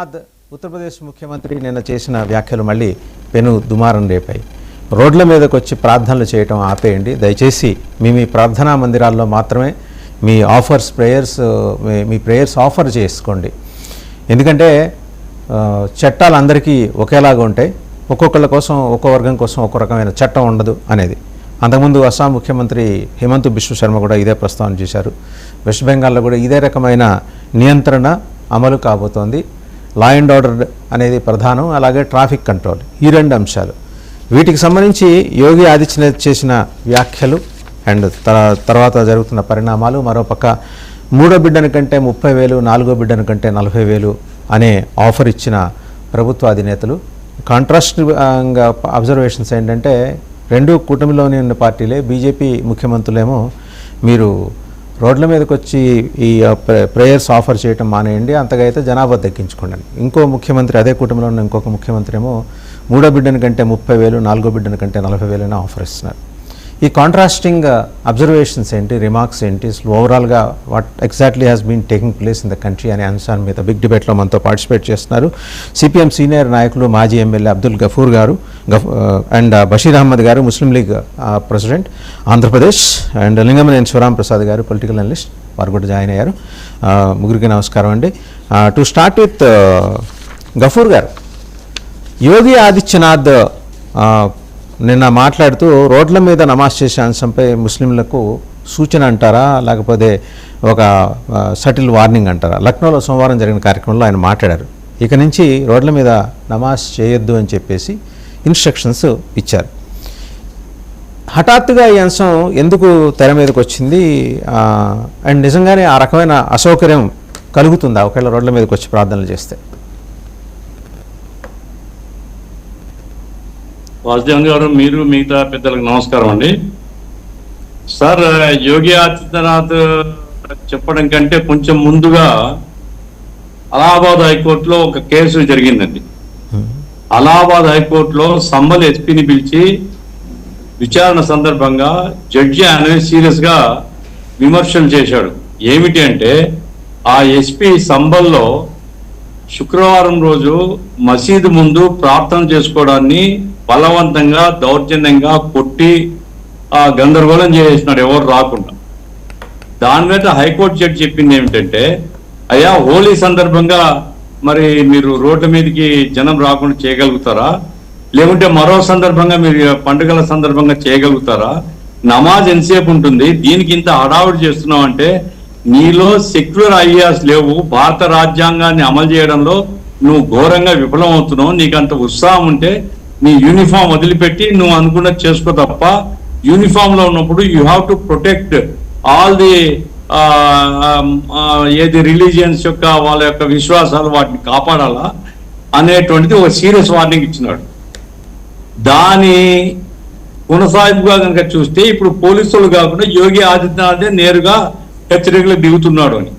ఉత్తరప్రదేశ్ ముఖ్యమంత్రి నిన్న చేసిన వ్యాఖ్యలు మళ్ళీ పెను దుమారం రేపాయి. రోడ్ల మీదకి వచ్చి ప్రార్థనలు చేయటం ఆపేయండి, దయచేసి మీ ప్రార్థనా మందిరాల్లో మాత్రమే మీ ప్రేయర్స్ ఆఫర్ చేసుకోండి. ఎందుకంటే చట్టాలు అందరికీ ఒకేలాగా ఉంటాయి, ఒక్కొక్కళ్ళ కోసం ఒక్కో వర్గం కోసం ఒక్కో రకమైన చట్టం ఉండదు అనేది. అంతకుముందు అస్సాం ముఖ్యమంత్రి హిమంత బిశ్వ శర్మ కూడా ఇదే ప్రస్తావన చేశారు. వెస్ట్ బెంగాల్లో కూడా ఇదే రకమైన నియంత్రణ అమలు కాబోతోంది. లా అండ్ ఆర్డర్ అనేది ప్రధానం, అలాగే ట్రాఫిక్ కంట్రోల్, ఈ రెండు అంశాలు. వీటికి సంబంధించి యోగి ఆదిత్యనాథ్ చేసిన వ్యాఖ్యలు అండ్ తర్వాత జరుగుతున్న పరిణామాలు, మరోపక్క మూడో బిడ్డను కంటే 30,000, నాలుగో బిడ్డను కంటే 40,000 అనే ఆఫర్ ఇచ్చిన ప్రభుత్వ అధినేతలు. కాంట్రాస్ట్గా అబ్జర్వేషన్స్ ఏంటంటే రెండు కూటమిలోని ఉన్న పార్టీలే. బీజేపీ ముఖ్యమంత్రులేమో మీరు రోడ్ల మీదకి వచ్చి ఈ ప్రేయర్స్ ఆఫర్ చేయటం మానేయండి, అంతగా అయితే జనాభా తగ్గించుకోండి. ఇంకో ముఖ్యమంత్రి, అదే కుటుంబంలో ఉన్న ఇంకొక ముఖ్యమంత్రి ఏమో మూడో బిడ్డను కంటే 30,000, నాలుగో బిడ్డను కంటే 40,000 ఆఫర్ ఇస్తున్నారు. ఈ కాంట్రాస్టింగ్ అబ్జర్వేషన్స్ ఏంటి, రిమార్క్స్ ఏంటి, ఓవరాల్గా what exactly has been taking place in the country అనే అంశాన్ని మీద బిగ్ డిబేట్లో మనతో పార్టిసిపేట్ చేస్తున్నారు సిపిఎం సీనియర్ నాయకులు, మాజీ ఎమ్మెల్యే అబ్దుల్ గఫూర్ గారు and Basheer Ahmed garu, Muslim League president Andhra Pradesh, and Lingamaneni Sivaram Prasad garu, political analyst, వారు కూడా జాయిన్ అయ్యారు. ముగ్గురికి నమస్కారం అండి. టు స్టార్ట్ విత్ గఫూర్ గారు, యోగి ఆదిత్యనాథ్ నిన్న మాట్లాడుతూ రోడ్ల మీద నమాజ్ చేసే అంశంపై ముస్లింలకు సూచన అంటారా, లేకపోతే ఒక సటిల్ వార్నింగ్ అంటారా? లక్నోలో సోమవారం జరిగిన కార్యక్రమంలో ఆయన మాట్లాడారు. ఇక నుంచి రోడ్ల మీద నమాజ్ చేయొద్దు అని చెప్పేసి ఇన్స్ట్రక్షన్స్ ఇచ్చారు. హఠాత్తుగా ఈ అంశం ఎందుకు తెర మీదకి వచ్చింది అండ్ నిజంగానే ఆ రకమైన అసౌకర్యం కలుగుతుందా ఒకవేళ రోడ్ల మీదకి వచ్చి ప్రార్థనలు చేస్తే? వాసుదేవన్ గారు, మీరు మిగతా పెద్దలకు నమస్కారం అండి. సార్, యోగి ఆదిత్యనాథ్ చెప్పడం కంటే కొంచెం ముందుగా అలహాబాద్ హైకోర్టులో ఒక కేసు జరిగిందండి. అలహాబాద్ హైకోర్టులో సంబల్ ఎస్పీని పిలిచి విచారణ సందర్భంగా జడ్జి అనేది సీరియస్ గా విమర్శలు చేశాడు. ఏమిటి అంటే, ఆ ఎస్పీ సంబల్లో శుక్రవారం రోజు మసీదు ముందు ప్రార్థన చేసుకోవడాన్ని బలవంతంగా, దౌర్జన్యంగా కొట్టి గందరగోళం చేసినాడు ఎవరు రాకుండా. దాని మీద హైకోర్టు జడ్జి చెప్పింది ఏమిటంటే, అయ్యా హోలీ సందర్భంగా మరి మీరు రోడ్ల మీదకి జనం రాకుండా చేయగలుగుతారా, లేకుంటే మరో సందర్భంగా మీరు పండుగల సందర్భంగా చేయగలుగుతారా? నమాజ్ ఎంతసేపు ఉంటుంది, దీనికి ఇంత హడావుడి చేస్తున్నావు అంటే నీలో సెక్యులర్ ఐడియాస్ లేవు, భారత రాజ్యాంగాన్ని అమలు చేయడంలో నువ్వు ఘోరంగా విఫలం అవుతున్నావు. నీకు అంత ఉత్సాహం ఉంటే నీ యూనిఫామ్ వదిలిపెట్టి నువ్వు అనుకున్నది చేసుకో తప్ప, యూనిఫామ్ లో ఉన్నప్పుడు you have to protect all the ఏది రిలీజియన్స్ యొక్క వాళ్ళ యొక్క విశ్వాసాలు, వాటిని కాపాడాలా అనేటువంటిది ఒక సీరియస్ వార్నింగ్ ఇచ్చినాడు. దాని కొనసాగింపుగా కనుక చూస్తే ఇప్పుడు పోలీసులు కాకుండా యోగి ఆదిత్యనాథే నేరుగా హెచ్చరికలకు దిగుతున్నాడు అని.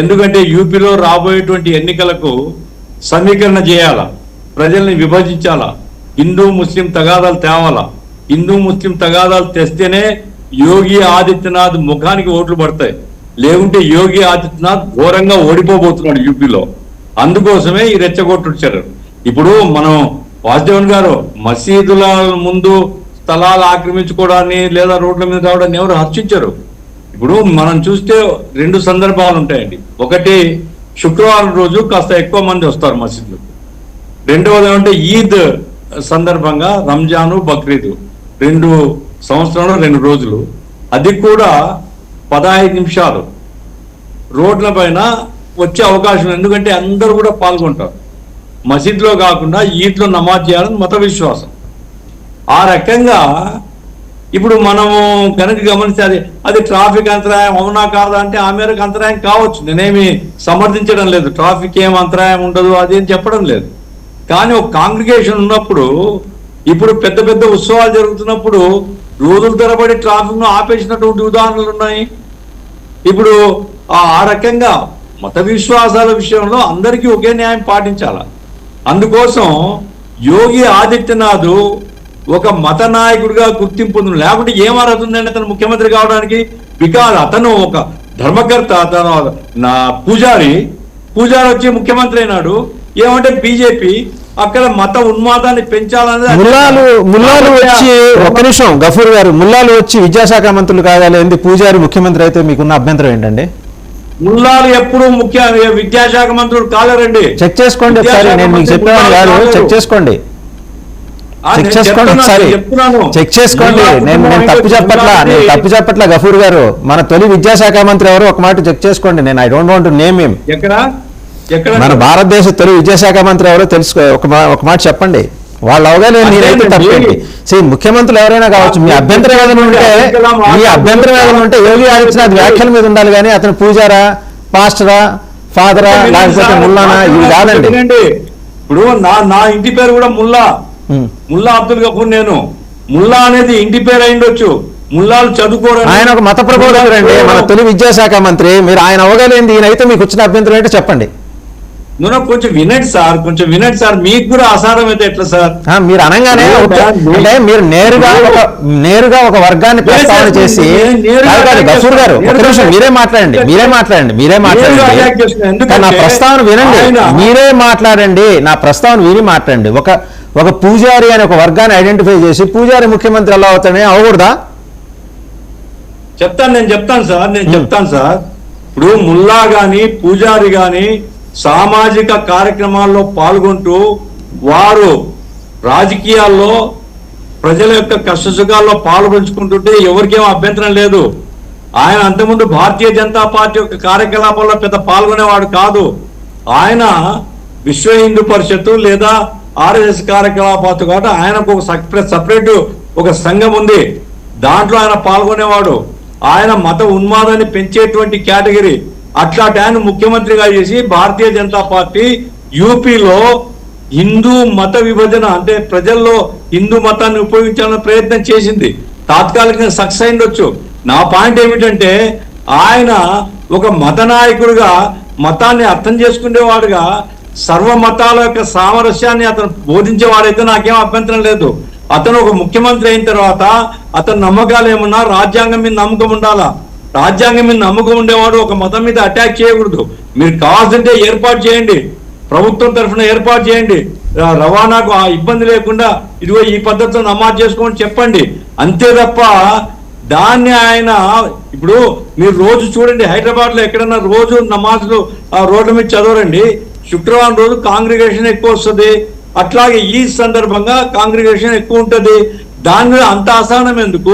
ఎందుకంటే యూపీలో రాబోయేటువంటి ఎన్నికలకు సమీకరణ చేయాలా, ప్రజల్ని విభజించాలా, హిందూ ముస్లిం తగాదాలు తేవాలా. హిందూ ముస్లిం తగాదాలు తెస్తేనే యోగి ఆదిత్యనాథ్ ముఖానికి ఓట్లు పడతాయి, లేకుంటే యోగి ఆదిత్యనాథ్ ఘోరంగా ఓడిపోబోతున్నాడు యూపీలో. అందుకోసమే ఈ రెచ్చగొట్టించారు. ఇప్పుడు మనం వాసుదేవన్ గారు, మసీదుల ముందు స్థలాలు ఆక్రమించుకోవడాన్ని లేదా రోడ్ల మీద రావడాన్ని ఎవరు హర్షించరు. ఇప్పుడు మనం చూస్తే రెండు సందర్భాలు ఉంటాయండి. ఒకటి, శుక్రవారం రోజు కాస్త ఎక్కువ మంది వస్తారు మసీదులకు. రెండవది ఏమంటే ఈద్ సందర్భంగా రంజాను, బక్రీద్ 2 సంవత్సరంలో 2 రోజులు, అది కూడా 15 నిమిషాలు రోడ్ల పైన వచ్చే అవకాశం. ఎందుకంటే అందరూ కూడా పాల్గొంటారు. మసీద్లో కాకుండా ఈద్లో నమాజ్ చేయాలని మత విశ్వాసం. ఆ రకంగా ఇప్పుడు మనము కనుక గమనిస్తే అది ట్రాఫిక్ అంతరాయం అవునా కాదా అంటే ఆ మేరకు అంతరాయం కావచ్చు. నేనేమి సమర్థించడం లేదు, ట్రాఫిక్ ఏం అంతరాయం ఉండదు అది అని చెప్పడం లేదు. కానీ ఒక కాంగ్రిగేషన్ ఉన్నప్పుడు, ఇప్పుడు పెద్ద పెద్ద ఉత్సవాలు జరుగుతున్నప్పుడు రోజుల తరబడి ట్రాఫిక్ ను ఆపేసినటువంటి ఉదాహరణలు ఉన్నాయి. ఇప్పుడు ఆ రకంగా మత విశ్వాసాల విషయంలో అందరికీ ఒకే న్యాయం పాటించాల. అందుకోసం యోగి ఆదిత్యనాథ్ ఒక మత నాయకుడిగా గుర్తింపు, లేకుంటే ఏం అర్హత ఉందండి అతను ముఖ్యమంత్రి కావడానికి? బికాజ్ అతను ఒక ధర్మకర్త, అతను నా పూజారి వచ్చి ముఖ్యమంత్రి అయినాడు. ఏమంటే బీజేపీ అక్కడ మత ఉన్మాదాన్ని పెంచాలనేది ముల్లాలు వచ్చి ఒక్క నిమిషం గఫూర్ గారు, ముల్లాలు వచ్చి విద్యాశాఖ మంత్రులు కావాలి, పూజారి ముఖ్యమంత్రి అయితే మీకున్న అభ్యంతరం ఏంటండి? ముల్లాలు ఎప్పుడు విద్యాశాఖ మంత్రులు కాలేరండి. చెక్ చేసుకోండి ఒకసారి, నేను మీకు చెప్పేవాడు కాదు, చెక్ చేసుకోండి ఒకసారి, చెక్ చేసుకోండి. నేను తప్పు చెప్పట్లా గఫూర్ గారు. మన తొలి విద్యాశాఖ మంత్రి ఎవరు ఒక మాట చెక్ చేసుకోండి. నేను I don't want to name him. మన భారతదేశ తొలి విద్యాశాఖ మంత్రి ఎవరో తెలుసుకో, ఒక మాట చెప్పండి. వాళ్ళు అవగానే నేనైతే తప్పేంటి? ముఖ్యమంత్రులు ఎవరైనా కావచ్చు, మీ అభ్యంతరం ఏదైనా ఉంటే యోగి ఆదిత్యనాథ్ వ్యాఖ్యల మీద ఉండాలి, కానీ అతను పూజారా, పాస్టరా, ఫాదరా, లేకపోతే ముల్లానా, ఇవి కాదండి. ఇప్పుడు నా ఇంటి పేరు కూడా ముల్లా అబ్దుల్ గఫూర్. నేను ముల్లా అనేది ఇంటి పేరు అయిండొచ్చు, ముల్లాలు చదువుకోరు. ఆయన ఒక మత ప్రబోధకుడు అండి, మన తొలి విద్యాశాఖ మంత్రి. మీరు ఆయన అవగాలేంది, ఈయనైతే మీకు వచ్చిన అభ్యంతరం ఏంటో చెప్పండి. కొంచెం వినండి సార్, మీకు కూడా ఆసారం అయితే ఎట్లా సార్? మీరు అనగానే అంటే మీరు నేరుగా ఒక వర్గాన్ని ప్రస్తావన చేసి, గఫూర్ గారు ఒక నిమిషం మీరే మాట్లాడండి. నా ప్రస్తావన వినండి, మీరే మాట్లాడండి, నా ప్రస్తావన విని మాట్లాడండి. ఒక పూజారి అని ఒక వర్గాన్ని ఐడెంటిఫై చేసి పూజారి ముఖ్యమంత్రి ఎలా అవుతాడని అవకూడదా? నేను చెప్తాను సార్. ఇప్పుడు ముల్లా గాని పూజారి గాని సామాజిక కార్యక్రమాల్లో పాల్గొంటూ వారు రాజకీయాల్లో ప్రజల యొక్క కష్టసుఖాల్లో పాల్పంచుకుంటుంటే ఎవరికేమో అభ్యంతరం లేదు. ఆయన అంతకుముందు భారతీయ జనతా పార్టీ యొక్క కార్యకలాపాల్లో పెద్ద పాల్గొనేవాడు కాదు. ఆయన విశ్వ హిందూ పరిషత్తు లేదా ఆర్ఎస్ఎస్ కార్యకలాపాలతో కాబట్టి ఆయనకు ఒక సపరేట్ ఒక సంఘం ఉంది, దాంట్లో ఆయన పాల్గొనేవాడు. ఆయన మత ఉన్మాదాన్ని పెంచేటువంటి కేటగిరీ. అట్లాంటి ఆయన ముఖ్యమంత్రిగా చేసి భారతీయ జనతా పార్టీ యూపీలో హిందూ మత విభజన అంటే ప్రజల్లో హిందూ మతాన్ని ఉపయోగించాలన్న ప్రయత్నం చేసింది. తాత్కాలికంగా సక్సెస్ అయిండొచ్చు. నా పాయింట్ ఏమిటంటే ఆయన ఒక మత నాయకుడిగా మతాన్ని అర్థం చేసుకునేవాడుగా సర్వ మతాల యొక్క సామరస్యాన్ని అతను బోధించేవాడైతే నాకేం అభ్యంతరం లేదు. అతను ఒక ముఖ్యమంత్రి అయిన తర్వాత అతని నమ్మకాలు ఏమన్నా రాజ్యాంగం మీద నమ్మకం ఉండాలా. రాజ్యాంగం మీద నమ్మకం ఉండేవాడు ఒక మతం మీద అటాక్ చేయకూడదు. మీరు కావాల్సింటే ఏర్పాటు చేయండి, ప్రభుత్వం తరఫున ఏర్పాటు చేయండి, రవాణాకు ఆ ఇబ్బంది లేకుండా ఇదిగో ఈ పద్ధతిలో నమాజ్ చేసుకోమని చెప్పండి. అంతే తప్ప దాన్ని ఆయన ఇప్పుడు మీరు రోజు చూడండి, హైదరాబాద్ లో ఎక్కడన్నా రోజు నమాజ్లు ఆ రోడ్ల మీద చదవరండి. శుక్రవారం రోజు కాంగ్రిగేషన్ ఎక్కువ వస్తుంది, అట్లాగే ఈ సందర్భంగా కాంగ్రిగేషన్ ఎక్కువ ఉంటుంది. దాని మీద అంత అసహనం ఎందుకు?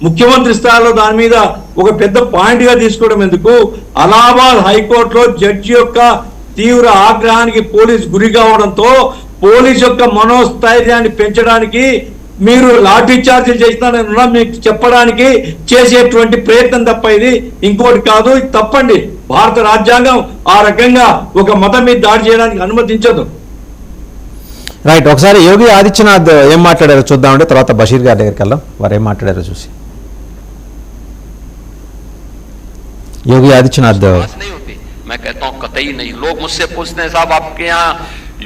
ముఖ్యమంత్రి స్థాయిలో దాని మీద ఒక పెద్ద పాయింట్ గా తీసుకోవడం ఎందుకు? అలహాబాద్ హైకోర్టులో జడ్జి యొక్క తీవ్ర ఆగ్రహానికి పోలీస్ గురి కావడంతో పోలీస్ యొక్క మనోస్థైర్యాన్ని పెంచడానికి మీరు లాఠీ చార్జీలు చేస్తానని మీకు చెప్పడానికి చేసేటువంటి ప్రయత్నం తప్ప ఇది ఇంకోటి కాదు. ఇది తప్పండి. భారత రాజ్యాంగం ఆ రకంగా ఒక మతం మీద దాడి చేయడానికి అనుమతించదు. రైట్, ఒకసారి యోగి ఆదిత్యనాథ్ ఏం మాట్లాడారో చూద్దామంటే తర్వాత బషీర్ గారి దగ్గరికి వెళ్దాం, వారు ఏం మాట్లాడారో చూసి. योगी आदित्यनाथ नहीं होती, मैं कहता हूं कतई नहीं। लोग मुझसे पूछते हैं साहब आपके यहाँ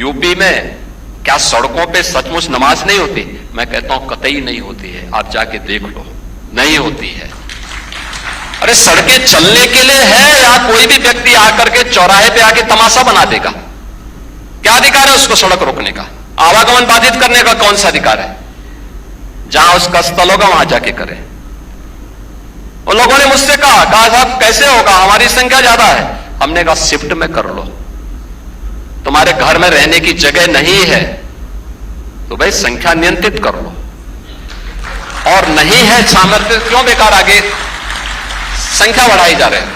यूपी में क्या सड़कों पे सचमुच नमाज नहीं होती? मैं कहता हूं कतई नहीं होती है, आप जाके देख लो, नहीं होती है। अरे सड़कें चलने के लिए है या कोई भी व्यक्ति आकर के चौराहे पे आके तमाशा बना देगा? क्या अधिकार है उसको सड़क रोकने का? आवागमन बाधित करने का कौन सा अधिकार है? जहां उसका स्थल होगा वहां जाके करे। उन लोगों ने मुझसे कहा साहब कैसे होगा, हमारी संख्या ज्यादा है। हमने कहा शिफ्ट में कर लो, तुम्हारे घर में रहने की जगह नहीं है तो भाई संख्या नियंत्रित कर लो, और नहीं है सामर्थ्य क्यों बेकार आगे संख्या बढ़ाई जा रहे है।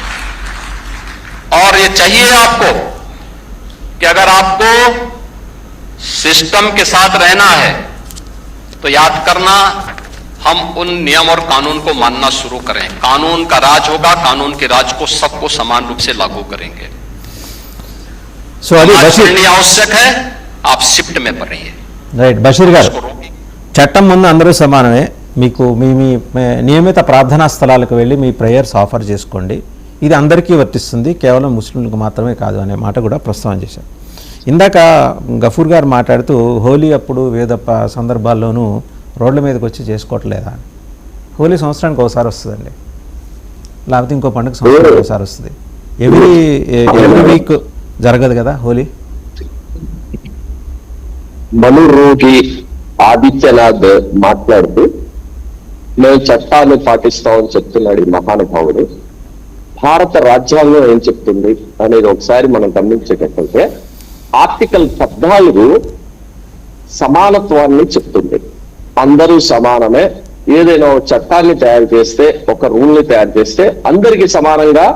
और ये चाहिए आपको कि अगर आपको सिस्टम के साथ रहना है तो याद करना हम उन नियम और कानून को मानना शुरू करें। कानून का राज होगा, कानून के राज को सबको समान रूप से लागू करेंगे। आवश्यक है, आप शिफ्ट में पढ़िए। రైట్, బషీర్ గారు, చట్టం ముందు అందరూ సమానమే. మీకు మీ మీ నియమిత ప్రార్థనా స్థలాలకు వెళ్ళి మీ ప్రేయర్స్ ఆఫర్ చేసుకోండి, ఇది అందరికీ వర్తిస్తుంది, కేవలం ముస్లింలకు మాత్రమే కాదు అనే మాట కూడా ప్రస్తావన చేశారు. ఇందాక గఫూర్ గారు మాట్లాడుతూ హోలీ అప్పుడు వివిధ సందర్భాల్లోనూ రోడ్ల మీదకి వచ్చి చేసుకోవట్లేదా? హోలీ సంవత్సరానికి ఒకసారి వస్తుందండి, లేకపోతే ఇంకో పండుగ సంవత్సరానికి ఒకసారి వస్తుంది. ఎవ్రీ వీక్ జరగదు కదా హోలీ. మనురోగి ఆదిత్యనాథ్ మాట్లాడుతూ మేము చట్టాన్ని పాటిస్తామని చెప్తున్నాడు ఈ మహానుభావుడు. భారత రాజ్యాంగం ఏం చెప్తుంది అనేది ఒకసారి మనం గమనించేటట్లయితే ఆర్టికల్ 14 సమానత్వాన్ని చెప్తుంది. అందరూ సమానమే. ఏదైనా ఒక చట్టాన్ని తయారు చేస్తే, ఒక రూల్ ని తయారు చేస్తే అందరికీ సమానంగా